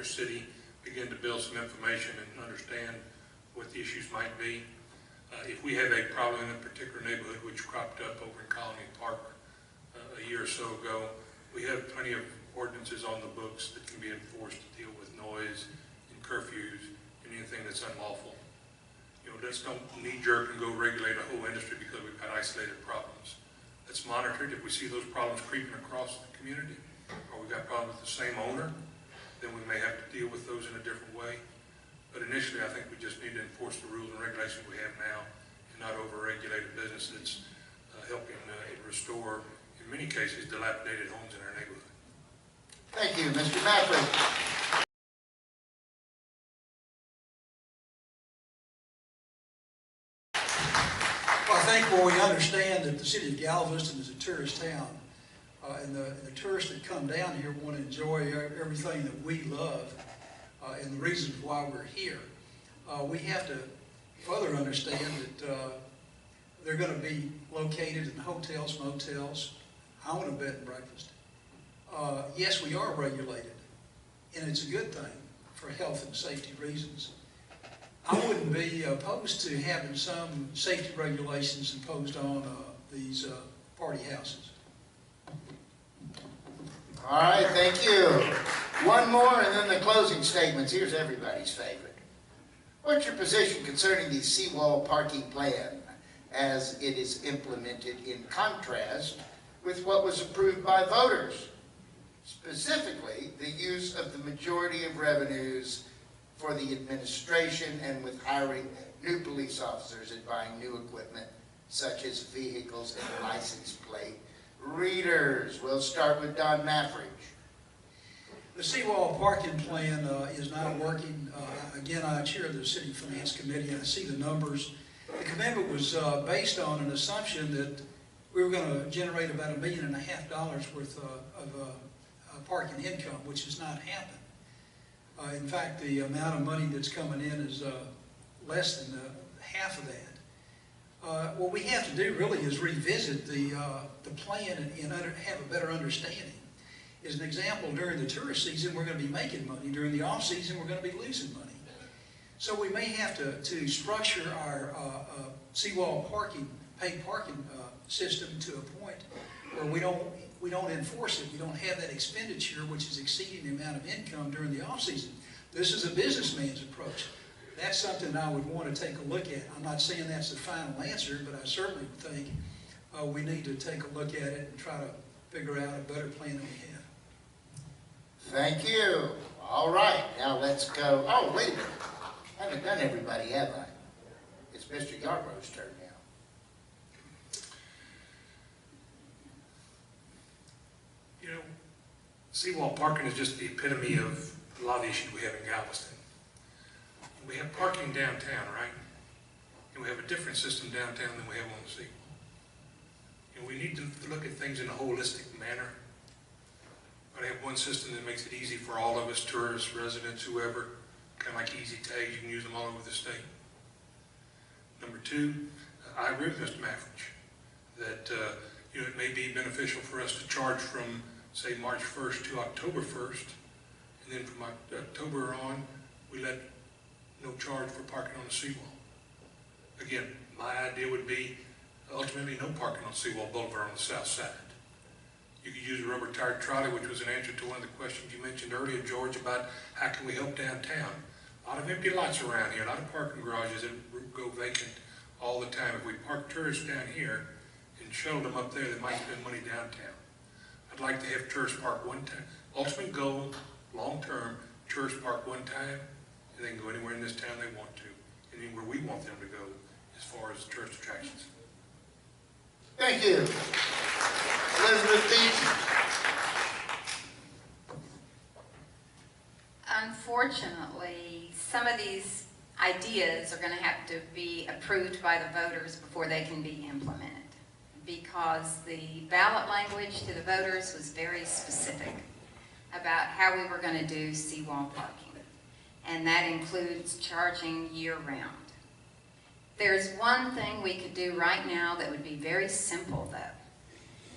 their city, begin to build some information and understand what the issues might be. If we have a problem in a particular neighborhood which cropped up over in Colony Park a year or so ago, we have plenty of ordinances on the books that can be enforced to deal with noise and curfews and anything that's unlawful. You know, let's don't knee-jerk and go regulate a whole industry because we've got isolated problems. Let's monitor it. If we see those problems creeping across the community, or we've got problems with the same owner, then we may have to deal with those in a different way. But initially, I think we just need to enforce the rules and regulations we have now and not over-regulate a business that's helping restore, in many cases, dilapidated homes in our neighborhood. Thank you, Mr. Mafrick. Well, I think where we understand that the city of Galveston is a tourist town, and the tourists that come down here want to enjoy everything that we love, and the reasons why we're here. We have to further understand that they're going to be located in hotels, motels. I want a bed and breakfast. Yes, we are regulated, and it's a good thing for health and safety reasons. I wouldn't be opposed to having some safety regulations imposed on these party houses. All right, thank you. One more and then the closing statements. Here's everybody's favorite. What's your position concerning the seawall parking plan as it is implemented in contrast with what was approved by voters? Specifically, the use of the majority of revenues for the administration and with hiring new police officers and buying new equipment such as vehicles and license plate readers. We'll start with Don Mafrick. The seawall parking plan is not working. Again, I chair the City Finance Committee and I see the numbers. The commitment was based on an assumption that we were going to generate about $1.5 million worth of parking income, which has not happened. In fact, the amount of money that's coming in is less than half of that. What we have to do really is revisit the plan and have a better understanding. As an example, during the tourist season, we're going to be making money. During the off season, we're going to be losing money. So we may have to structure our seawall parking, paid parking system to a point where we don't enforce it. We don't have that expenditure which is exceeding the amount of income during the off season. This is a businessman's approach. That's something I would want to take a look at. I'm not saying that's the final answer, but I certainly think we need to take a look at it and try to figure out a better plan than we have. Thank you. All right, now let's go. Oh, wait a minute. I haven't done everybody, have I? It's Mr. Yarborough's turn now. You know, seawall parking is just the epitome of a lot of the issues we have in Galveston. We have parking downtown, right? And we have a different system downtown than we have on the sea. And we need to look at things in a holistic manner. I have one system that makes it easy for all of us, tourists, residents, whoever, kind of like easy tags. You can use them all over the state. Number two, I agree with Mr. Mafrick that you know, it may be beneficial for us to charge from, say, March 1st to October 1st, and then from October on, we let no charge for parking on the seawall. Again, my idea would be ultimately no parking on Seawall Boulevard on the south side. You could use a rubber-tired trolley, which was an answer to one of the questions you mentioned earlier, George, about how can we help downtown. A lot of empty lots around here, a lot of parking garages that go vacant all the time. If we park tourists down here and shuttle them up there, they might spend money downtown. I'd like to have tourists park one time. Ultimate goal, long-term, tourists park one time, and they can go anywhere in this town they want to, and anywhere we want them to go as far as tourist attractions. Thank you. Elizabeth Beach. Unfortunately, some of these ideas are going to have to be approved by the voters before they can be implemented, because the ballot language to the voters was very specific about how we were going to do seawall parking, and that includes charging year-round. There's one thing we could do right now that would be very simple, though,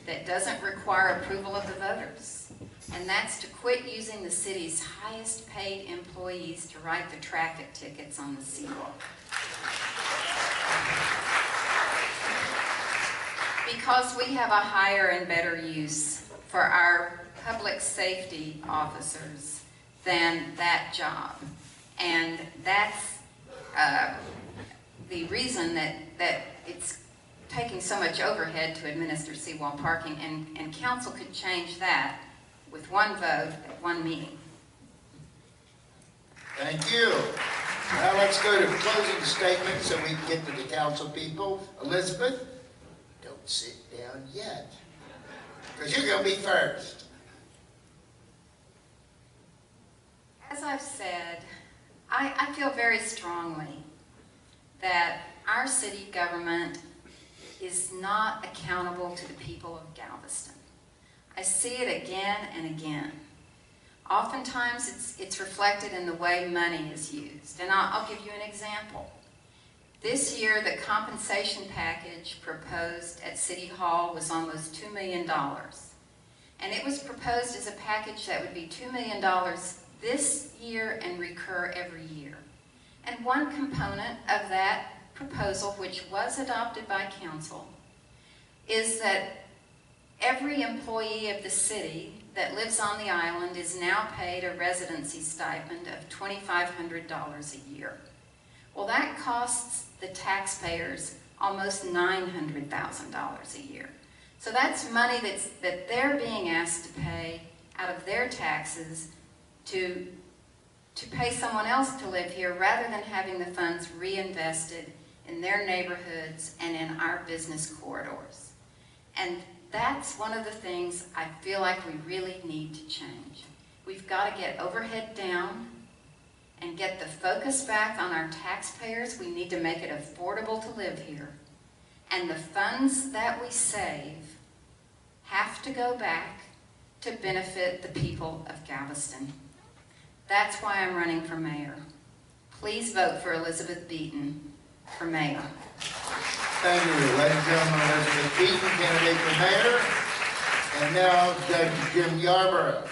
that doesn't require approval of the voters, and that's to quit using the city's highest paid employees to write the traffic tickets on the seawalk. Because we have a higher and better use for our public safety officers than that job. And that's the reason that it's taking so much overhead to administer seawall parking, and council could change that with one vote at one meeting. Thank you. Now let's go to closing statements so we can get to the council people. Elizabeth, don't sit down yet, because you're going to be first. As I've said, I feel very strongly that our city government is not accountable to the people of Galveston. I see it again and again. Oftentimes it's reflected in the way money is used, and I'll give you an example. This year, the compensation package proposed at City Hall was almost $2 million. And it was proposed as a package that would be $2 million this year and recur every year. And one component of that proposal, which was adopted by council, is that every employee of the city that lives on the island is now paid a residency stipend of $2,500 a year. Well, that costs the taxpayers almost $900,000 a year. So that's money that they're being asked to pay out of their taxes to pay someone else to live here, rather than having the funds reinvested in their neighborhoods and in our business corridors. And that's one of the things I feel like we really need to change. We've got to get overhead down and get the focus back on our taxpayers. We need to make it affordable to live here. And the funds that we save have to go back to benefit the people of Galveston. That's why I'm running for mayor. Please vote for Elizabeth Beaton for mayor. Thank you, ladies and gentlemen. Elizabeth Beaton, candidate for mayor. And now Judge Jim Yarborough.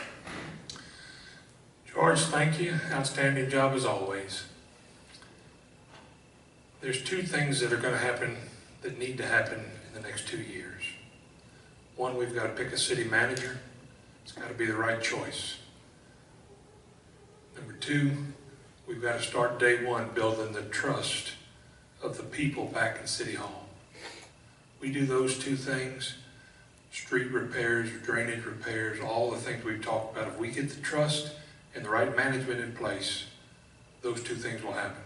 George, thank you. Outstanding job as always. There's two things that are going to happen, that need to happen in the next 2 years. One, we've got to pick a city manager. It's got to be the right choice. Number two, we've got to start day one building the trust of the people back in City Hall. We do those two things, street repairs, drainage repairs, all the things we've talked about. If we get the trust and the right management in place, those two things will happen.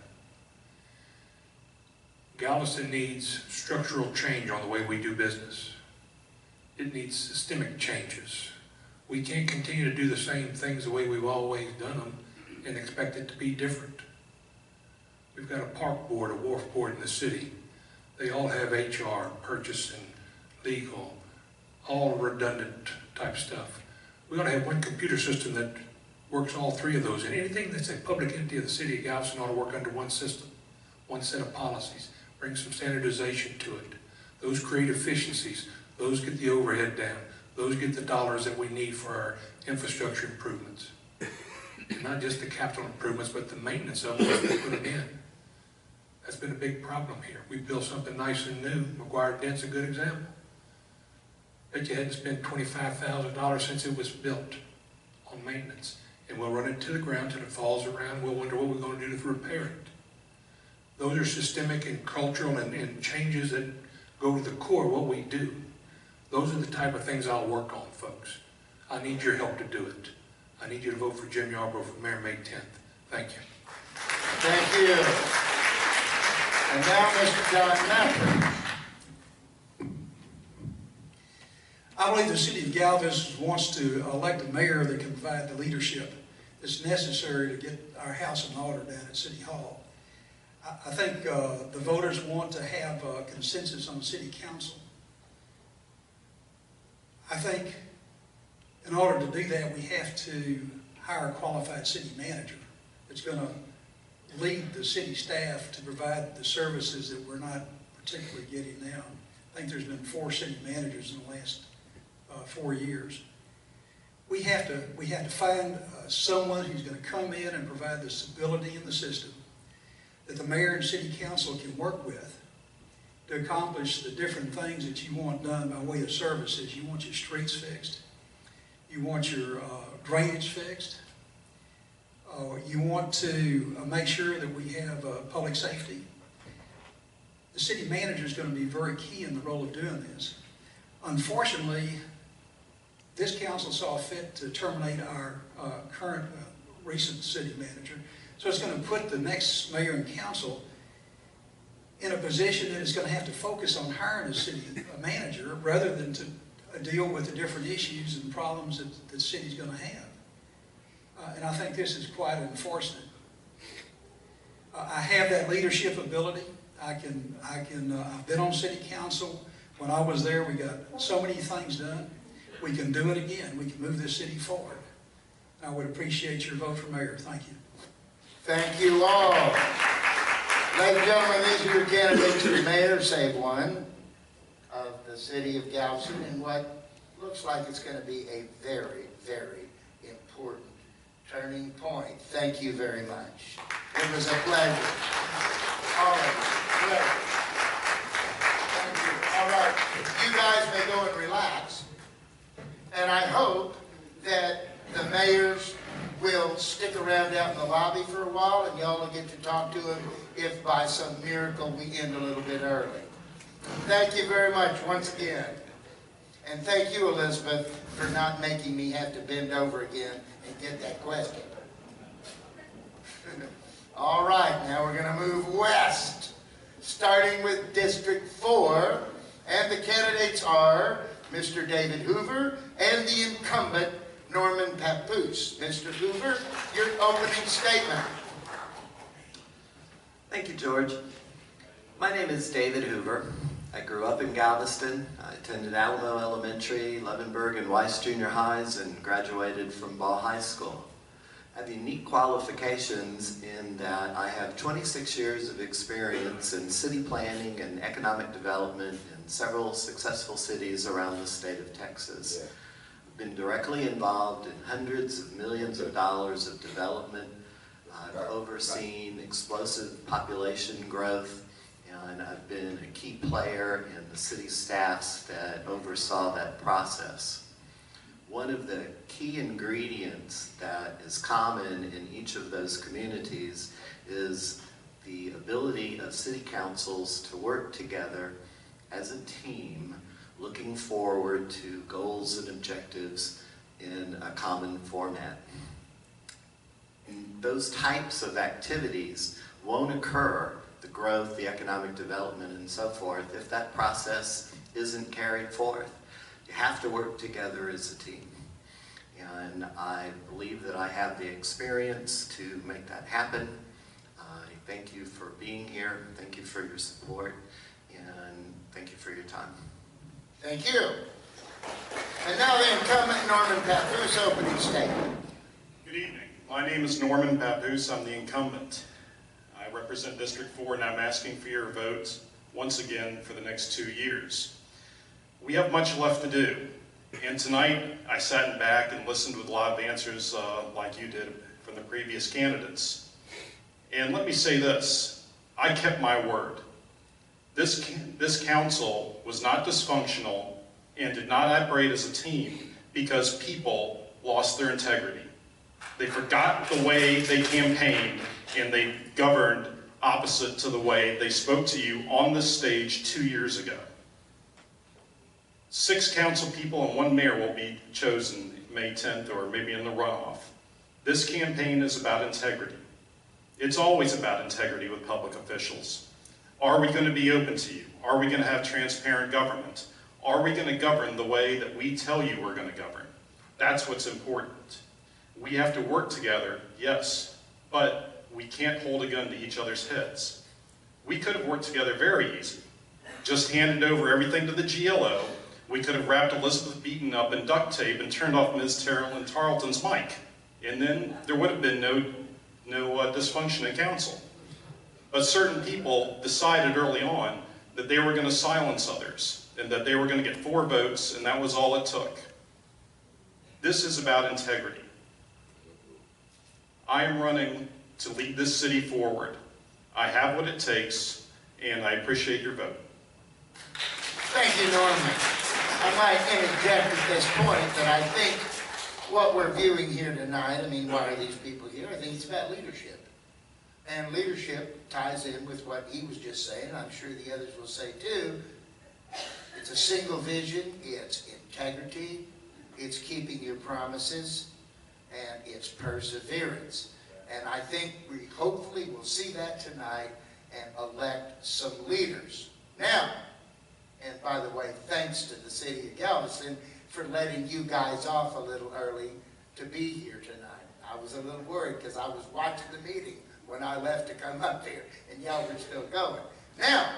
Galveston needs structural change on the way we do business. It needs systemic changes. We can't continue to do the same things the way we've always done them and expect it to be different. We've got a park board, a wharf board in the city. They all have HR, purchasing, legal, all redundant type stuff. We ought to have one computer system that works all three of those. And anything that's a public entity of the city of Galveston ought to work under one system, one set of policies. Bring some standardization to it. Those create efficiencies. Those get the overhead down. Those get the dollars that we need for our infrastructure improvements. And not just the capital improvements, but the maintenance of them as we put them in. That's been a big problem here. We built something nice and new. McGuire Dent's a good example. Bet you hadn't spent $25,000 since it was built on maintenance. And we'll run it to the ground till it falls around. We'll wonder what we're going to do to repair it. Those are systemic and cultural and changes that go to the core of what we do. Those are the type of things I'll work on, folks. I need your help to do it. I need you to vote for Jim Yarborough for mayor May 10th. Thank you. Thank you. And now Mr. John Mapper. I believe the city of Galveston wants to elect a mayor that can provide the leadership that's necessary to get our house in order down at City Hall. I think the voters want to have a consensus on city council. I think in order to do that, we have to hire a qualified city manager that's going to lead the city staff to provide the services that we're not particularly getting now. I think there's been 4 city managers in the last 4 years. we have to find someone who's going to come in and provide the stability in the system that the mayor and city council can work with to accomplish the different things that you want done by way of services. You want your streets fixed. You want your drainage fixed. You want to make sure that we have public safety. The city manager is going to be very key in the role of doing this. Unfortunately, this council saw fit to terminate our current recent city manager. So it's going to put the next mayor and council in a position that is going to have to focus on hiring a city manager rather than to deal with the different issues and problems that the city's going to have. And I think this is quite unfortunate. I have that leadership ability. I've been on city council. When I was there, we got so many things done. We can do it again. We can move this city forward. I would appreciate your vote for mayor. Thank you. Thank you all. Ladies and gentlemen, these are your candidates for mayor, save one, of the city of Galveston, and what looks like it's going to be a very, very important turning point. Thank you very much. It was a pleasure. All right. Great. Thank you. All right. You guys may go and relax. And I hope that the mayors will stick around out in the lobby for a while and y'all will get to talk to him if by some miracle we end a little bit early. Thank you very much once again. And thank you, Elizabeth, for not making me have to bend over again and get that question. All right, now we're going to move west, starting with District 4, and the candidates are Mr. David Hoover and the incumbent Norman Papoose. Mr. Hoover, your opening statement. Thank you, George. My name is David Hoover. I grew up in Galveston. I attended Alamo Elementary, Levenberg, and Weiss Junior Highs, and graduated from Ball High School. I have unique qualifications in that I have 26 years of experience in city planning and economic development in several successful cities around the state of Texas. I've been directly involved in hundreds of millions of dollars of development. I've overseen explosive population growth, and I've been a key player in the city staffs that oversaw that process. One of the key ingredients that is common in each of those communities is the ability of city councils to work together as a team, looking forward to goals and objectives in a common format. And those types of activities won't occur, the growth, the economic development, and so forth, if that process isn't carried forth. You have to work together as a team. And I believe that I have the experience to make that happen. I thank you for being here. Thank you for your support. And thank you for your time. Thank you. And now the incumbent Norman Papoose, opening statement. Good evening. My name is Norman Papoose. I'm the incumbent. I represent District 4, and I'm asking for your votes once again for the next 2 years. We have much left to do, and tonight I sat in back and listened with a lot of answers like you did from the previous candidates. And let me say this, I kept my word. This council was not dysfunctional and did not operate as a team because people lost their integrity. They forgot the way they campaigned, and they governed opposite to the way they spoke to you on this stage 2 years ago. 6 council people and 1 mayor will be chosen May 10th or maybe in the runoff. This campaign is about integrity. It's always about integrity with public officials. Are we going to be open to you? Are we going to have transparent government? Are we going to govern the way that we tell you we're going to govern? That's what's important. We have to work together, yes, but we can't hold a gun to each other's heads. We could have worked together very easy. Just handed over everything to the GLO. We could have wrapped Elizabeth Beaton up in duct tape and turned off Ms. Terrell Tarleton's mic. And then there would have been no dysfunction in council. But certain people decided early on that they were going to silence others and that they were going to get 4 votes, and that was all it took. This is about integrity. I am running to lead this city forward. I have what it takes, and I appreciate your vote. Thank you, Norman. I might interject at this point that I think what we're viewing here tonight, I mean, why are these people here? I think it's about leadership. And leadership ties in with what he was just saying. I'm sure the others will say too. It's a single vision, it's integrity, it's keeping your promises, and it's perseverance. And I think we hopefully will see that tonight and elect some leaders. Now, and by the way, thanks to the city of Galveston for letting you guys off a little early to be here tonight. I was a little worried because I was watching the meeting when I left to come up here, and y'all were still going. Now,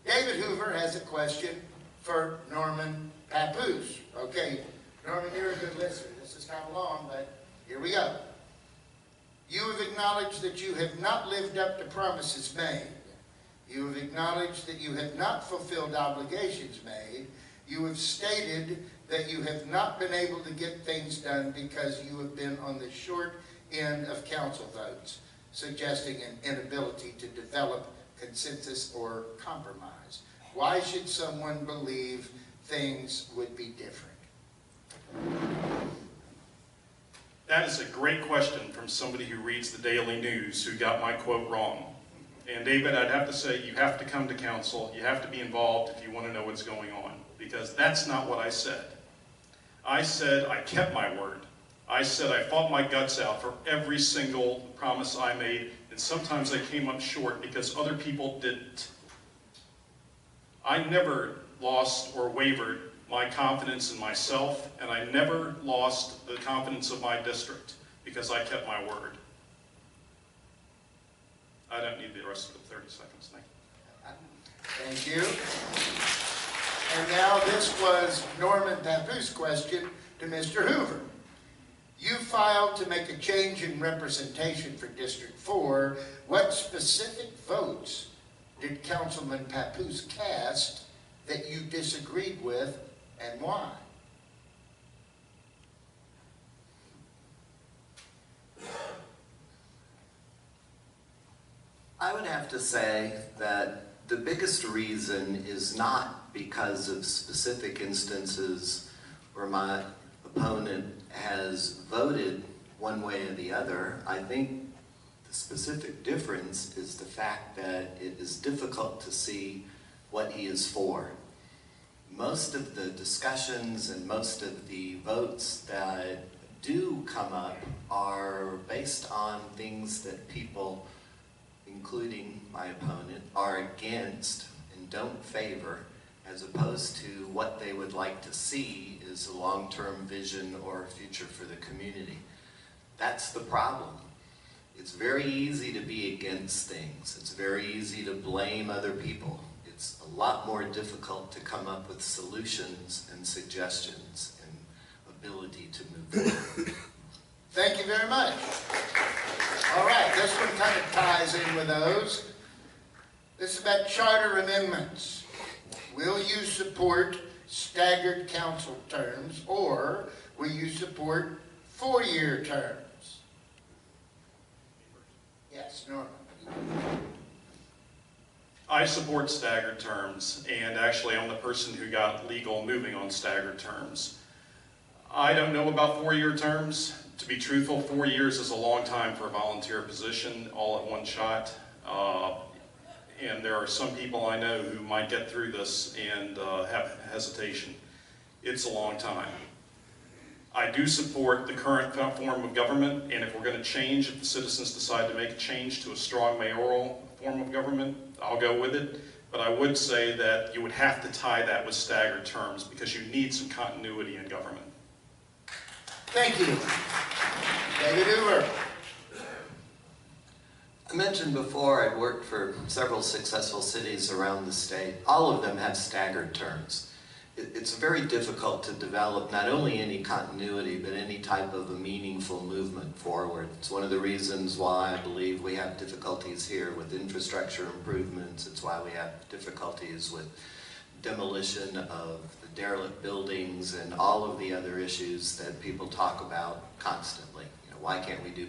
David Hoover has a question for Norman Papoose. Okay, Norman, you're a good listener. This is kind of long, but here we go. You have acknowledged that you have not lived up to promises made. You have acknowledged that you have not fulfilled obligations made. You have stated that you have not been able to get things done because you have been on the short end of council votes, suggesting an inability to develop consensus or compromise. Why should someone believe things would be different? That is a great question from somebody who reads the Daily News who got my quote wrong. And David, I'd have to say you have to come to council, you have to be involved if you want to know what's going on, because that's not what I said. I said I kept my word. I said I fought my guts out for every single promise I made, and sometimes I came up short because other people didn't. I never lost or wavered my confidence in myself, and I never lost the confidence of my district because I kept my word. I don't need the rest of the 30 seconds. Thank you. Thank you. And now this was Norman Papoose' question to Mr. Hoover. You filed to make a change in representation for District 4. What specific votes did Councilman Papoose cast that you disagreed with, and why? I would have to say that the biggest reason is not because of specific instances where my opponent has voted one way or the other. I think the specific difference is the fact that it is difficult to see what he is for. Most of the discussions and most of the votes that do come up are based on things that people, including my opponent, are against and don't favor, as opposed to what they would like to see is a long-term vision or a future for the community. That's the problem. It's very easy to be against things. It's very easy to blame other people. It's a lot more difficult to come up with solutions and suggestions and ability to move forward. Thank you very much. All right, this one kind of ties in with those. This is about charter amendments. Will you support staggered council terms, or will you support 4-year terms? Yes, Norman. I support staggered terms, and actually I'm the person who got legal moving on staggered terms. I don't know about 4-year terms. To be truthful, 4 years is a long time for a volunteer position all at one shot. And there are some people I know who might get through this and have hesitation. It's a long time. I do support the current form of government, and if we're going to change, if the citizens decide to make a change to a strong mayoral form of government, I'll go with it. But I would say that you would have to tie that with staggered terms because you need some continuity in government. Thank you. David Hoover. I mentioned before I'd worked for several successful cities around the state. All of them have staggered terms. It's very difficult to develop not only any continuity, but any type of a meaningful movement forward. It's one of the reasons why I believe we have difficulties here with infrastructure improvements. It's why we have difficulties with demolition of the derelict buildings and all of the other issues that people talk about constantly. You know, why can't we do